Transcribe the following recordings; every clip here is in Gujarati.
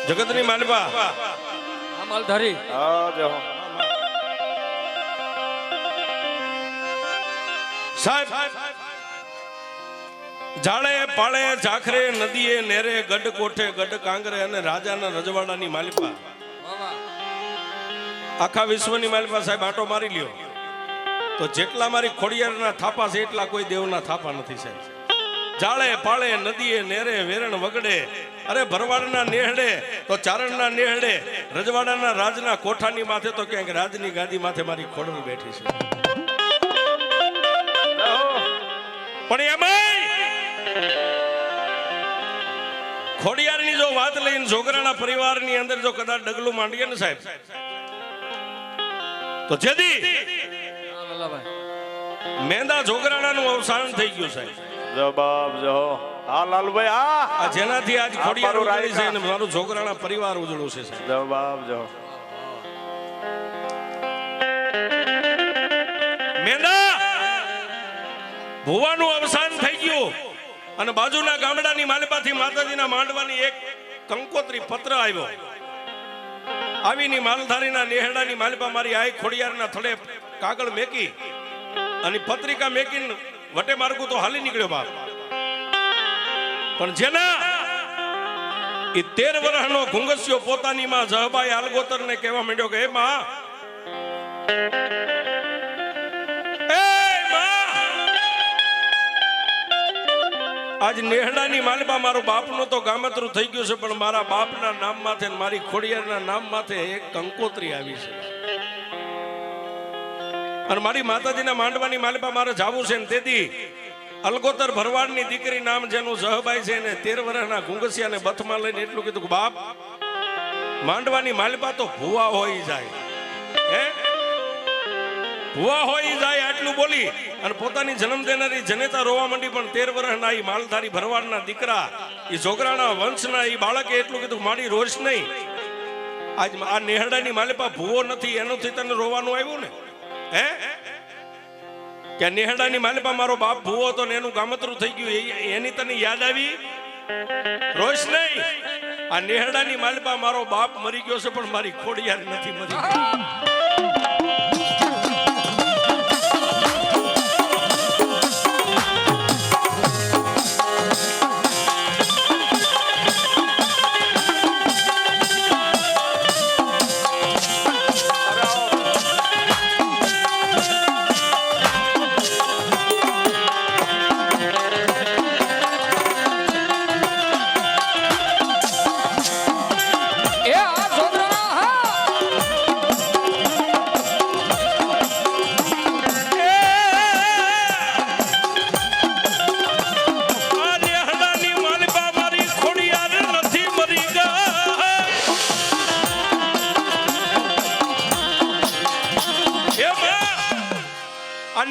જગતની માલિપા માલધારી સાહેબ જાળે પાળે ઝાખરે નદીએ નેરે ગઢ કોઠે ગઢ કાંગરે અને રાજાના રજવાડાની માલિપા આખા વિશ્વની માલિપા સાહેબ આટો મારી લ્યો તો જેટલા મારી ખોડિયારના થાપા છે એટલા કોઈ દેવના થાપા નથી સાહેબ. જાળે પાળે નદીએ નેરે વેરણ વગડે અરે ભરવાડના નેહડે તો ચારણના નેહડે રજવાડાના રાજના કોઠાની માથે તો ક્યાંક રાજની ગાદી માથે મારી ખોડવી બેઠી છે. પણ એમાં ખોડિયારની જો વાત લઈને જોગરાના પરિવારની અંદર જો કદાચ ડગલું માંડીએ ને સાહેબ તો જેદી મેંદા જોગરાણાનું અવસાન થઈ ગયું સાહેબ. જવાબ જો હા લાલુભાઈ આ જેનાથી આજ ખોડિયાર ઉજળી છે અને મારું જોગરાણા પરિવાર ઉજળું છે સાહેબ. જવાબ જો મેંદા ભુવાનું અવસાન થઈ ગયું અને બાજુના ગામડાની માલિપાથી માતાજીના માંડવાની એક કંકોત્રી પત્ર આવ્યો. આવીની માલધારીના નેહડાની માલિપા મારી આઈ ખોડિયારના થડે કાગળ મેકી અને પત્રિકા મેકીને વટે માર્ગું તો હાલી નીકળ્યો બાપ. પણ જેના એ 13 વર્ષનો ઘુંગસ્યો પોતાની માં જહબાઈ આલગોતરને કહેવા માંડ્યો કે હે માં આજ નેહડાની માલિપા મારું બાપનું તો ગામતરું થઈ ગયું છે પણ મારા બાપના નામ માથે મારી ખોડિયારના નામ માથે એક કંકોત્રી આવી છે અને મારી માતાજીના માંડવાની માલિપા મારે જાવું છે ને તેથી અલગોતર ભરવાડની દીકરી નામ જેનું જહબાઈ છે ને 13 વર્ષના ઘુંગસિયાને બથમાં લઈને એટલું કીધું કે બાપ માંડવાની માલિપા તો ભુવા હોઈ જાય હે ભુવા હોઈ જાય આટલું બોલી અને પોતાની જન્મ દેનારી જનેતા રોવા માંડી. પણ 13 વર્ષના એ માલધારી ભરવાડના દીકરા એ જોગરાણા વંશના એ બાળકે એટલું કીધું મારી રોષ નહીં આજ આ નેહડાની માલિપા ભુવો નથી એનોથી તને રોવાનું આવ્યું ને હે કે નેહડાની માલિપા મારો બાપ ભુવો હતો ને એનું ગામતરું થઈ ગયું એની તને યાદ આવી રોષ નહીં. આ નેહડાની માલિપા મારો બાપ મરી ગયો છે પણ મારી ખોડિયાર નથી મરી ગઈ.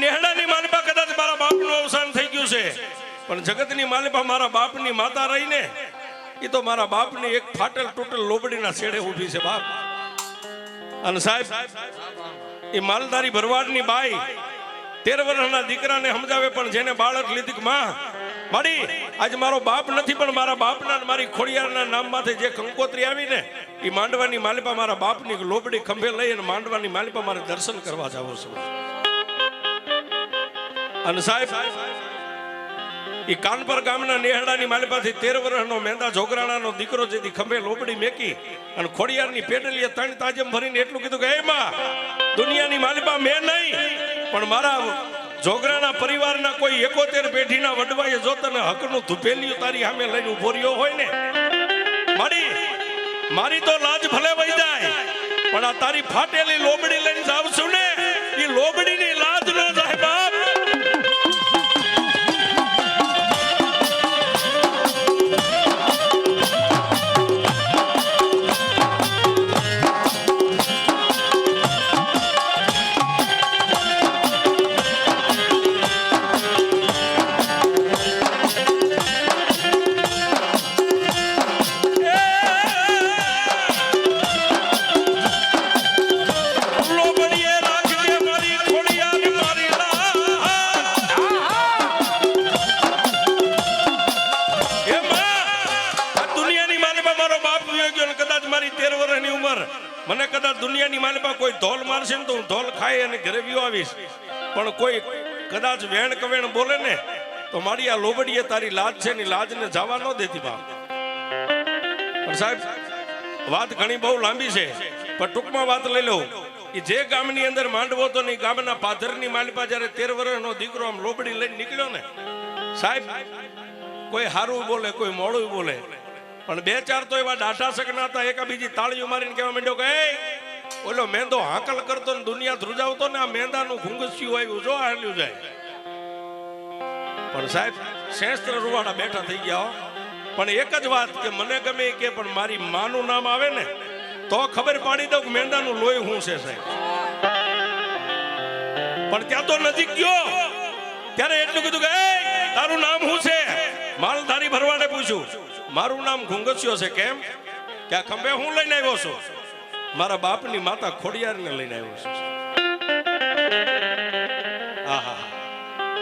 નેહડાની માલિપા કદાચ મારા બાપનું અવસાન થઈ ગયું છે પણ જગતની માલિપા મારા બાપની માતા રહીને એ તો મારા બાપની એક ફાટેલ તૂટેલ લોબડીના છેડે ઊભી છે બાપ. અને સાહેબ એ માલધારી ભરવાડની બાઈ 13 વર્ષના દીકરાને સમજાવે પણ જેને બાળક લીધી કે માં માડી આજ મારો બાપ નથી પણ મારા બાપના મારી ખોડિયારના નામમાંથી જે કંકોત્રી આવી ને એ માંડવાની માલિપા મારા બાપની લોબડી ખંભે લઈ અને માંડવાની માલિપા મારે દર્શન કરવા જાવો છું. અને સાહેબ એ કાનપર ગામના નેહડાની માલિપાથી 13 વર્ષનો મેંદા જોગરાણાનો દીકરો જેથી ખંભે લોબડી મેકી અને ખોડિયારની પેડલીએ 3 તાજમ ભરીને એટલું કીધું કે હે માં દુનિયાની માલિપા મેં નહીં પણ મારા જોગરાણા પરિવારના કોઈ 71 પેઢીના વડવાએ જો તને હકનું ધુપેલિયું તારી સામે લઈને ઉભો રહ્યો હોય ને મારી તો લાજ ભલે વહી જાય પણ આ તારી ફાટેલી લોબડી લઈને જાવ છું ને એ લોબડીની લાજ ન જાય બાપ. લોબડીએ રાખજે મારી ખોડિયા મને કદાચ દુનિયાની માલિપા કોઈ ધોલ મારશે ને તો હું ધોલ ખાઈ અને ઘરે વ્યો આવીશ, પણ કોઈ કદાચ વેણ કવેણ બોલે ને તો મારી આ લોબડીએ તારી લાજ છે ને લાજને જવા ન દેતી બાપ. પણ સાહેબ વાત ઘણી બહુ લાંબી છે, પણ ટૂંકમાં વાત લઈ લઉં. એ જે ગામની અંદર માંડવો તો નહીં, ગામના પાધરની માલિપા જ્યારે 13 વર્ષનો દીકરો આમ લોબડી લઈને નીકળ્યો ને સાહેબ, કોઈ હારું બોલે કોઈ મોડું બોલે, પણ 2-4 તો એવા ડાઠા શકના હતા, એકા બીજી તાળીઓ મારીને કહેવા માંડ્યો કે એ ઓલો મેંદો હાકલ કરતો ને દુનિયા ધ્રુજાવતો ને આ મેંદાનું ઘુંઘસ્યું આવ્યું જો હાલ્યું જાય. પણ સાહેબ શેસ્ત્ર રૂવાડા બેઠા થઈ ગયા હો. પણ એક જ વાત કે મને ગમે કે પણ મારી માનું નામ આવે ને તો ખબર પાડી દઉં કે મેંદાનું લોહી હું છે સાહેબ. પણ ત્યાં તો નજીક ગયો ત્યારે એટલું કીધું કે એ તારું નામ શું છે? માલધારી ભરવાડે પૂછ્યું. મારું નામ ઘુંઘસ્યો છે. કેમ? કે આ ખંભે હું લઈને આવ્યો છું? મારા બાપની માતા ખોડિયારને લઈને આવ્યો છું. આહા,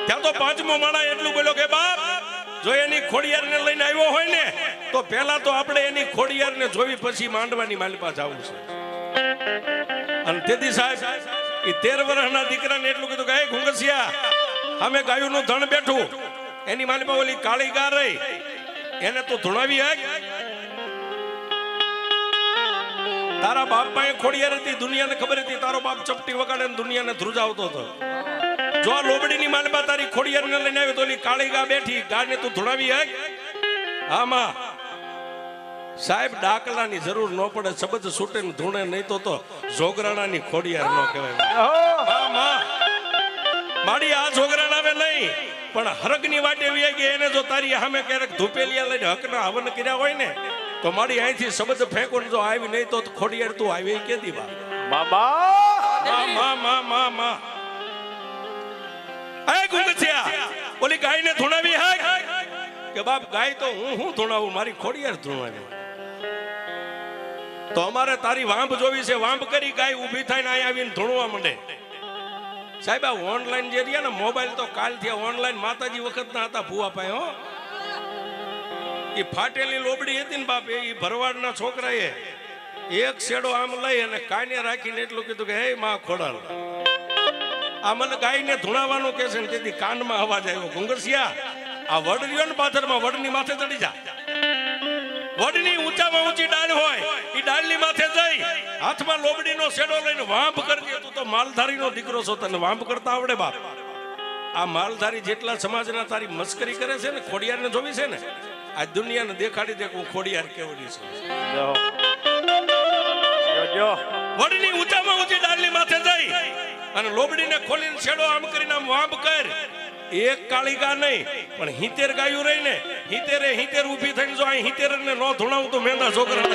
ત્યાં તો 5મો માણા એટલું બોલ્યો કે બાપ જો એની ખોડિયારને લઈને આવ્યો હોય ને તો પહેલા તો આપણે એની ખોડિયારને જોવી પછી માંડવાની માલિપા જવું છે. અને તેથી સાહેબ એ 13 વર્ષના દીકરાને એટલું કીધું કે એ ઘુંઘસિયા અમે ગાયુંનું ધણ બેઠું, એની માલિપા ઓલી કાળી ગા રહી એને તું ધૂણાવી હે? તારા બાપ પાસે ખોડિયાર હતી, દુનિયાને ખબર હતી તારો બાપ ચપટી વગાડે દુનિયાને ધ્રુજાવતો હતો. જો આ લોબડીની માલિપા તારી ખોડિયારને લઈને આવ્યો તો ઓલી કાળી ગા બેઠી, ગાને તું ધૂણાવી હે? આમાં સાહેબ ડાકલાની જરૂર ન પડે, શબ્દ છૂટે ને ધૂણે નહીં તો જોગરાણાની ખોડિયાર ન કહેવાય. મારી આ જોગરાણ આવે નહીં પણ હરગની વાટે વી ગઈ, એને જો તારી સામે ક્યારેક ધૂપેલિયા લઈને હકના હવન કર્યા હોય ને તો મારી અહીંથી શબ્દ ફેંકો જો આવી નહીં તો ખોડિયાર તું આવી કે દીવા મામા એ ઘુંઘસિયા ઓલી ગાયને ધૂણાવી હે? કે બાપ ગાય તો હું ધૂણાવું, મારી ખોડિયાર ધૂણાવી. તો અમારે તારી વાંભ જોવી છે. વાંભ કરી ગાય ઊભી થઈને અહીં આવીને ધૂણવા માંડે. સાહેબ આ ઓનલાઈન જે રહ્યા ને મોબાઈલ તો કાલ થયા ઓનલાઈન માતાજી વખત ના હતા ભૂવા પાય હો. એ ફાટેલી લોબડી હતી ને બાપ, એ ભરવાડના છોકરાએ એક શેડો આમ લઈ અને કાને રાખીને એટલું કીધું કે હે માં ખોડાલ આ મને ગાયને ધૂણાવવાનું કે છે ને તેથી કાનમાં અવાજ આવ્યો. ઘુંઘસિયા આ વડ રહ્યો ને પાથરમાં વડની માથે ચડી જા. વડની ઊંચામાં ઊંચી ડાળ હોય એ ડાળની માથે જઈ હાથમાં લોબડીનો શેડો લઈને વાંભ કરજે. તું તો માલધારીનો દીકરો છો, તને વાંભ કરતા આવડે બાપ? આ માલધારી જેટલા સમાજના તારી મસ્કરી કરે છે ને ખોડિયારને જોવી છે ને આ દુનિયાને દેખાડી દે હું ખોડિયાર કેવડી છું. વડની ઊંચામાં ઊંચી ડાળની માથે જઈ અને લોબડીને ખોલીને છેડો આમ કરીને આમ વાંભ કર. એક કાળી ગા નહીં પણ 70 ગાયું રહી ને 70 ઊભી થઈને જો અહીં 70 ને ન ધૂણાવું તો મેંદા છોકરા